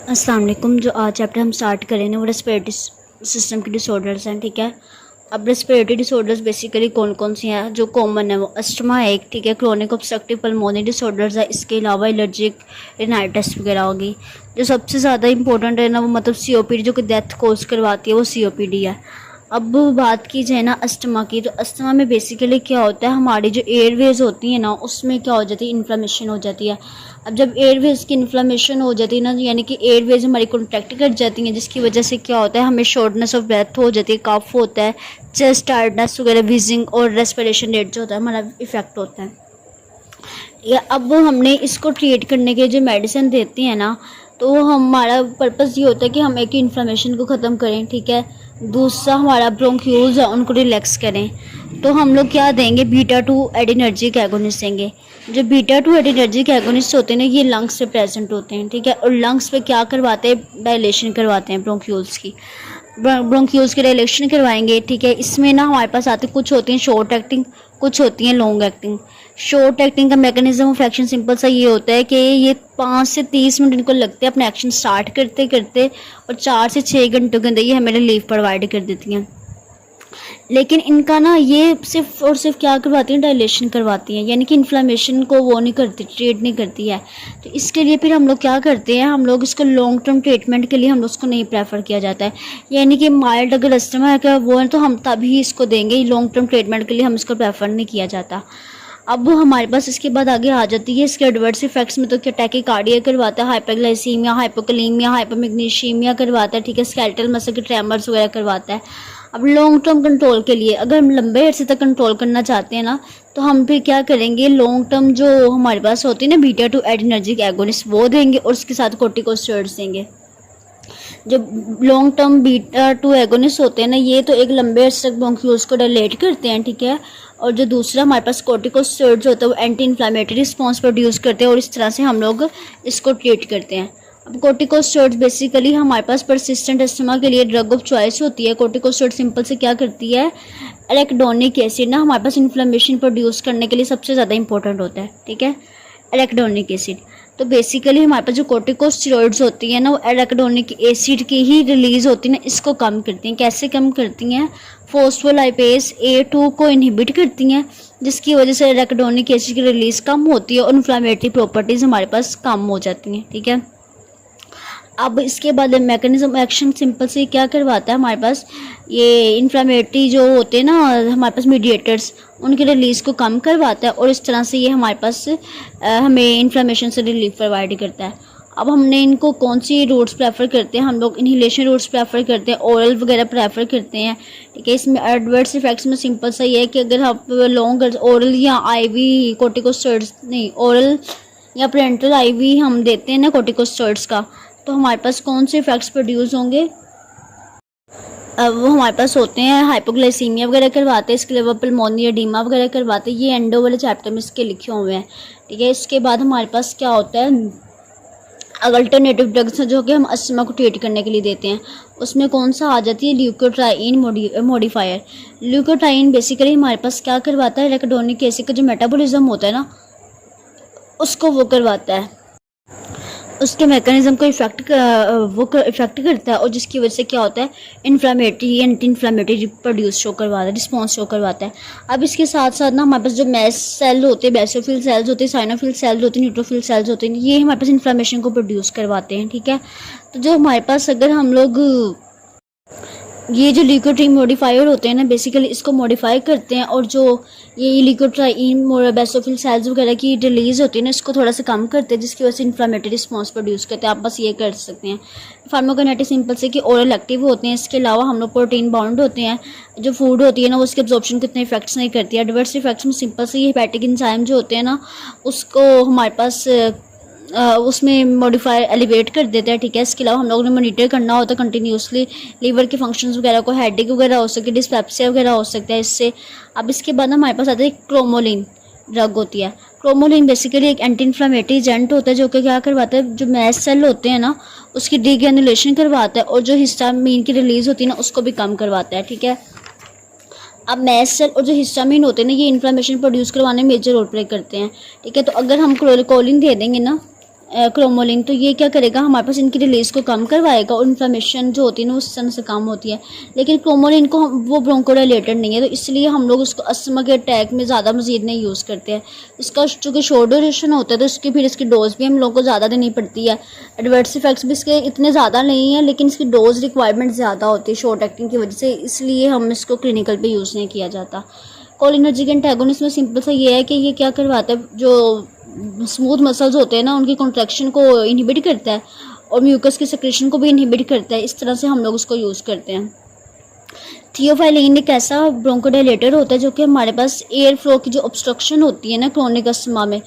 अस्सलाम वालेकुम। जो आज चैप्टर हम स्टार्ट करेंगे वो रेस्पिरेटरी सिस्टम के डिसऑर्डर्स हैं, ठीक है। अब रेस्पिरेटरी डिसऑर्डर्स बेसिकली कौन कौन सी हैं जो कॉमन है, वो अस्थमा है एक, ठीक है। क्रोनिक ऑब्स्ट्रक्टिव पल्मोनरी डिसऑर्डर्स है, इसके अलावा एलर्जिक रिनाइटिस वगैरह होगी। जो सबसे ज़्यादा इंपॉर्टेंट है ना वो मतलब सीओपीडी, जो कि डेथ कॉज करवाती है, वो सीओपीडी है। अब बात की जाए ना अस्थमा की, तो अस्थमा में बेसिकली क्या होता है, हमारी जो एयरवेज होती है ना उसमें क्या हो जाती है, इन्फ्लेमेशन हो जाती है। अब जब एयरवेज की इन्फ्लेमेशन हो जाती है ना, यानी कि एयरवेज हमारी कॉन्ट्रैक्ट कर जाती हैं, जिसकी वजह से क्या होता है, हमें शॉर्टनेस ऑफ ब्रेथ हो जाती है, कफ होता है, चेस्ट टायर्डनेस वगैरह, विजिंग और रेस्पिरेशन रेट जो होता है हमारा इफेक्ट होता है। या अब हमने इसको ट्रीट करने के जो मेडिसिन देते हैं ना, तो हमारा पर्पस ये होता है कि हम एक इन्फ्लेमेशन को ख़त्म करें, ठीक है। दूसरा हमारा ब्रोंक्यूल्स है उनको रिलैक्स करें। तो हम लोग क्या देंगे, बीटा 2 एडिनर्जिक एगोनिस्ट देंगे। जो बीटा 2 एडिनर्जिक एगोनिस्ट होते हैं ना, ये लंग्स पे प्रेजेंट होते हैं, ठीक है। और लंग्स पे क्या करवाते हैं, डायलेशन करवाते हैं ब्रोंक्यूल्स की, ब्रोंक्यूल्स की डायलेशन करवाएंगे, ठीक है। इसमें ना हमारे पास आते कुछ होती हैं शॉर्ट एक्टिंग, कुछ होती हैं लॉन्ग एक्टिंग। शॉर्ट एक्टिंग का मैकेनिज्म ऑफ एक्शन सिंपल सा ये होता है कि ये 5 से 30 मिनट इनको लगते हैं अपने एक्शन स्टार्ट करते करते, और 4 से 6 घंटों के अंदर ये हमें रिलीफ प्रोवाइड कर देती हैं। लेकिन इनका ना ये सिर्फ और सिर्फ क्या करवाती हैं, डायलेशन करवाती हैं, यानी कि इन्फ्लेमेशन को वो नहीं करती, ट्रीट नहीं करती है। तो इसके लिए फिर हम लोग क्या करते हैं, हम लोग इसको लॉन्ग टर्म ट्रीटमेंट के लिए हम लोग उसको नहीं प्रेफर किया जाता है। यानी कि माइल्ड अगर अस्थमा है क्या वो है तो हम तभी इसको देंगे, लॉन्ग टर्म ट्रीटमेंट के लिए हम इसको प्रेफर नहीं किया जाता। अब हमारे पास इसके बाद आगे आ जाती है इसके एडवर्स इफेक्ट्स में, तो क्या टैकीकार्डिया करवाता है, हाइपरग्लाइसीमिया, हाइपोकलीमिया, हाइपोमैग्नीशियमिया करवाता है, ठीक है। स्केलेटल मसल के ट्रेमर्स वगैरह करवाता है। अब लॉन्ग टर्म कंट्रोल के लिए अगर हम लंबे अरसे तक कंट्रोल करना चाहते हैं ना, तो हम फिर क्या करेंगे, लॉन्ग टर्म जो हमारे पास होती है ना बीटा 2 एडिनर्जिक एगोनिस्ट वो देंगे, और उसके साथ कोर्टिकोस्टेरॉइड्स देंगे। जो लॉन्ग टर्म बीटा 2 एगोनिस्ट होते हैं ना, ये तो एक लंबे अरसे तक ब्रोंक्यूल्स को डायलेट करते हैं, ठीक है। और जो दूसरा हमारे पास कोर्टिकोस्टेरॉइड्स होता है वो एंटी इन्फ्लेमेटरी रिस्पॉन्स प्रोड्यूस करते हैं, और इस तरह से हम लोग इसको ट्रीट करते हैं। अब कोर्टिकोस्टेरॉइड्स बेसिकली हमारे पास परसिस्टेंट अस्थमा के लिए ड्रग ऑफ चॉइस होती है। कोर्टिकोस्टेरॉइड सिंपल से क्या करती है, एरेकिडोनिक एसिड ना हमारे पास इन्फ्लेमेशन प्रोड्यूस करने के लिए सबसे ज़्यादा इंपॉर्टेंट होता है, ठीक है, एरेकिडोनिक एसिड। तो बेसिकली हमारे पास जो कोर्टिकोस्टेरॉइड्स होती है ना, वो एरेकिडोनिक एसिड की ही रिलीज होती है ना, इसको कम करती हैं। कैसे कम करती हैं, फोस्फोलाइपेज A2 को इनहिबिट करती हैं, जिसकी वजह से एरेकिडोनिक एसिड की रिलीज कम होती है और इन्फ्लेमेटरी प्रॉपर्टीज़ हमारे पास कम हो जाती हैं, ठीक है। अब इसके बाद मैकेनिज्म एक्शन सिंपल से क्या करवाता है, हमारे पास ये इन्फ्लेमेटरी जो होते हैं ना हमारे पास मीडिएटर्स, उनके रिलीज को कम करवाता है, और इस तरह से ये हमारे पास हमें इन्फ्लेमेशन से रिलीफ प्रोवाइड करता है। अब हमने इनको कौन सी रूट्स प्रेफर करते हैं, हम लोग इनहेलेशन रूट्स प्रेफर करते हैं, ओरल वगैरह प्रेफर करते हैं, ठीक है। इसमें एडवर्स इफेक्ट्स में सिंपल सा ये है कि अगर आप लॉन्ग ओरल या आईवी कोर्टिकोस्टेरॉइड्स नहीं, ओरल या पेरेंटल आईवी हम देते हैं ना कोर्टिकोस्टेरॉइड्स का, तो हमारे पास कौन से इफेक्ट्स प्रोड्यूस होंगे, वो हमारे पास होते हैं हाइपोग्लाइसीमिया वगैरह करवाते हैं, इसके अलावा पल्मोनरी एडीमा वगैरह करवाते हैं। ये एंडो वाले चैप्टर में इसके लिखे हुए हैं, ठीक है। इसके बाद हमारे पास क्या होता है, अल्टरनेटिव ड्रग्स जो कि हम अस्थमा को ट्रीट करने के लिए देते हैं, उसमें कौन सा आ जाती है, ल्यूकोट्राइन मॉडिफायर। ल्यूकोट्राइन बेसिकली हमारे पास क्या करवाता है, एरेकिडोनिक एसिड का जो मेटाबॉलिज्म होता है ना उसको वो करवाता है, उसके मैकेनिज्म को इफेक्ट करता है, और जिसकी वजह से क्या होता है, inflammatory anti inflammatory produce show करवाता है, रिस्पॉन्स शो करवाता है। अब इसके साथ साथ ना हमारे पास जो मैस सेल होते हैं, बेसोफिल सेल्स होते हैं, साइनोफिल सेल्स होते हैं, न्यूट्रोफिल सेल्स होते हैं, ये हमारे पास इन्फ्लेमेशन को प्रोड्यूस करवाते हैं, ठीक है। तो जो हमारे पास अगर हम लोग ये जो ल्यूकोट्राइन मॉडिफायर होते हैं ना, बेसिकली इसको मॉडिफाई करते हैं, और जो ये ल्यूकोट्राइन बेसोफिल सेल्स वगैरह की रिलीज होती है ना, इसको थोड़ा सा कम करते हैं, जिसकी वजह से इन्फ्लेमेटरी रिस्पॉन्स प्रोड्यूस करते हैं। आप बस ये कर सकते हैं। फार्माकोकाइनेटिक्स सिंपल से कि ओरल एक्टिव होते हैं, इसके अलावा हम लोग प्रोटीन बाउंड होते हैं, जो फूड होती है ना उसके एब्जॉर्प्शन को इतने इफेक्ट्स नहीं करती है। एडवर्स इफेक्ट्स में सिंपल से ये हेपेटिक एंजाइम जो होते हैं ना, उसको हमारे पास उसमें मॉडिफायर एलिवेट कर देता है, ठीक है। इसके अलावा हम लोगों ने मॉनिटर करना होता है कंटिन्यूसली लीवर के फंक्शंस वगैरह को, हेडेक वगैरह हो सकती है, डिस्पेप्सिया वगैरह हो सकता है इससे। अब इसके बाद हमारे पास आता है क्रोमोलिन ड्रग होती है। क्रोमोलिन बेसिकली एक एंटी इन्फ्लेमेटरी एजेंट होता है, जो कि क्या करवाता है, जो मैस्ट सेल होते हैं ना उसकी डीग्रेनुलेशन करवाता है, और जो हिस्टामिन की रिलीज होती है ना उसको भी कम करवाता है, ठीक है। अब मैस्ट सेल और जो हिस्टामिन होते हैं ना, ये इन्फ्लेमेशन प्रोड्यूस करवाने में मेजर रोल प्ले करते हैं, ठीक है। तो अगर हम क्लोरिकोलिन दे देंगे ना क्रोमोलिन, तो ये क्या करेगा हमारे पास इनकी रिलीज़ को कम करवाएगा और इन्फ्लेमेशन जो होती है ना उस तरह से कम होती है। लेकिन क्रोमोलिन को वो ब्रोंकोडायलेटर नहीं है, तो इसलिए हम लोग उसको अस्थमा के अटैक में ज़्यादा मजीद नहीं यूज़ करते हैं। इसका चूँकि शॉर्ट ड्यूरेशन होता है तो इसकी फिर इसकी डोज भी हम लोगों को ज़्यादा देनी पड़ती है। एडवर्स इफेक्ट्स भी इसके इतने ज़्यादा नहीं है, लेकिन इसकी डोज रिक्वायरमेंट ज़्यादा होती है शॉर्ट एक्टिंग की वजह से, इसलिए हम इसको क्लिनिकल पे यूज़ नहीं किया जाता। कोलिनर्जिक एंटागोनिस्ट में सिंपल सा ये है कि ये क्या करवाता है, जो स्मूथ मसल्स होते हैं ना उनकी कॉन्ट्रैक्शन को इनहिबिट करता है और म्यूकस की सेक्रेशन को भी इनहिबिट करता है। इस तरह से हम लोग उसको यूज़ करते हैं। थियोफाइलिन एक ऐसा ब्रोंकोडायलेटर होता है जो कि हमारे पास एयर फ्लो की जो ऑब्स्ट्रक्शन होती है ना क्रोनिक अस्थमा में,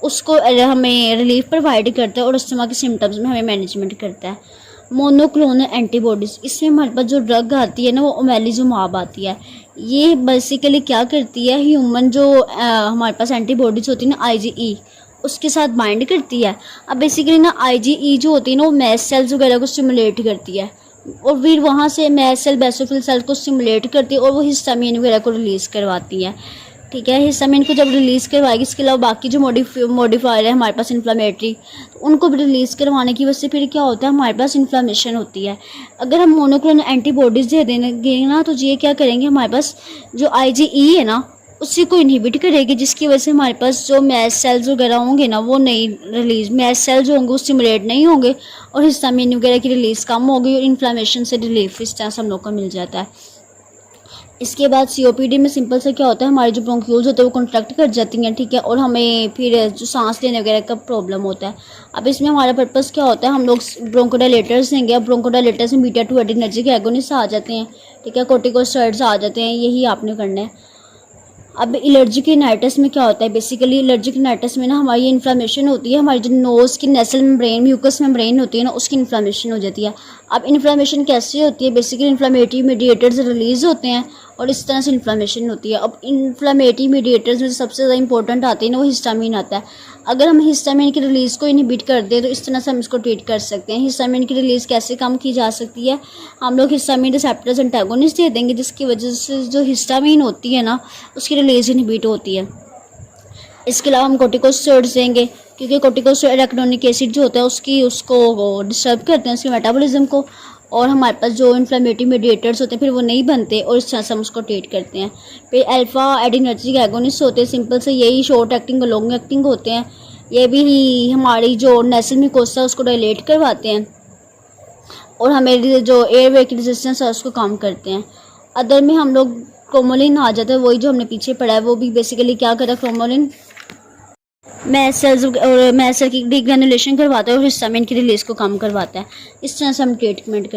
उसको हमें रिलीफ प्रोवाइड करता है और अस्थमा के सिम्टम्स में हमें मैनेजमेंट करता है। मोनोक्लोनल एंटीबॉडीज़, इसमें हमारे पास जो ड्रग आती है ना वो ओमेलिजुमाब आती है। ये बेसिकली क्या करती है, ह्यूमन जो हमारे पास एंटीबॉडीज़ होती है ना IgE, उसके साथ बाइंड करती है। अब बेसिकली ना IgE जो होती है ना वो मैस्ट सेल्स वगैरह को स्टिमुलेट करती है और फिर वहाँ से मैस्ट सेल बेसोफिल सेल को स्टिमुलेट करती है और वो हिस्टामिन वगैरह को रिलीज़ करवाती है। ठीक है, हिस्टामिन को जब रिलीज़ करवाएगी, इसके अलावा बाकी जो मॉडिफायर है हमारे पास इन्फ्लामेटरी, उनको भी रिलीज़ करवाने की वजह से फिर क्या होता है हमारे पास इन्फ्लामेशन होती है। अगर हम मोनोक्लोनल एंटीबॉडीज़ दे देंगे ना तो ये क्या करेंगे, हमारे पास जो IgE है ना उसी को इनहिबिट करेगी, जिसकी वजह से हमारे पास जो मैस्ट सेल्स वगैरह होंगे ना वो नहीं रिलीज, मैस्ट सेल्स होंगे वो स्टिमुलेट नहीं होंगे और हिस्टामिन वगैरह की रिलीज़ कम होगी और इन्फ्लामेशन से रिलीफ इस तरह से हम लोग को मिल जाता है। इसके बाद COPD में सिंपल से क्या होता है, हमारे जो ब्रोंक्यूल्स होते हैं वो कॉन्ट्रैक्ट कर जाती हैं। ठीक है, और हमें फिर जो सांस लेने वगैरह का प्रॉब्लम होता है। अब इसमें हमारा पर्पस क्या होता है, हम लोग ब्रोंकोडायलेटर्स देंगे। अब ब्रोंकोडायलेटर्स में बीटा 2 एडिनर्जिक एगोनिस्ट आ जाते हैं। ठीक है, कोर्टिकोस्टेरॉइड्स आ जाते हैं, यही आपने करना है। अब एलर्जिक राइनाइटिस में क्या होता है, बेसिकली एलर्जिक राइनाइटिस में ना हमारी इन्फ्लामेशन होती है, हमारी जो नोज़ की नेसल मेम्ब्रेन म्यूकस मेम्ब्रेन होती है ना उसकी इन्फ्लामेशन हो जाती है। अब इन्फ्लामेशन कैसे होती है, बेसिकली इन्फ्लामेटरी मीडिएटर्स रिलीज़ होते हैं और इस तरह से इन्फ्लामेशन होती है। अब इन्फ्लामेटरी मीडिएटर्स में सबसे ज़्यादा इंपॉर्टेंट आते हैं ना वो हिस्टामिन आता है। अगर हम हिस्टामिन की रिलीज़ को इनहिबिट कर दें तो इस तरह से हम इसको ट्रीट कर सकते हैं। हिस्टामिन की रिलीज़ कैसे कम की जा सकती है, हम लोग हिस्टामिन रिसेप्टर्स एंटागोनिस्ट दे देंगे, जिसकी वजह से जो हिस्टामिन होती है ना उसकी रिलीज़ इनहिबिट होती है। इसके अलावा हम कोर्टिकोस्टेरॉइड्स देंगे, क्योंकि कोर्टिकोस्टेरॉइड एराकिडोनिक एसिड जो होता है उसको डिस्टर्ब करते हैं उसके मेटाबॉलिज्म को, और हमारे पास जो इन्फ्लेमेटरी मीडिएटर्स होते हैं फिर वो नहीं बनते और इस तरह से हम उसको ट्रीट करते हैं। फिर अल्फा एडिनर्जिक एगोनिस्ट होते हैं, सिंपल से यही शॉर्ट एक्टिंग और लॉन्ग एक्टिंग होते हैं। ये भी हमारी जो नेसल म्यूकोसा है उसको डायलेट करवाते हैं और हमारी जो एयरवे की रेजिस्टेंस है उसको कम करते हैं। अदर में हम लोग क्रोमोलिन आ जाता है, वही जो हमने पीछे पढ़ा है, वो भी बेसिकली क्या करता है, क्रोमोलिन मैस्ट सेल्स और मैस्ट सेल की डिग्रेनुलेशन करवाता है और हिस्टामिन की रिलीज़ को कम करवाता है। इस तरह से हम ट्रीटमेंट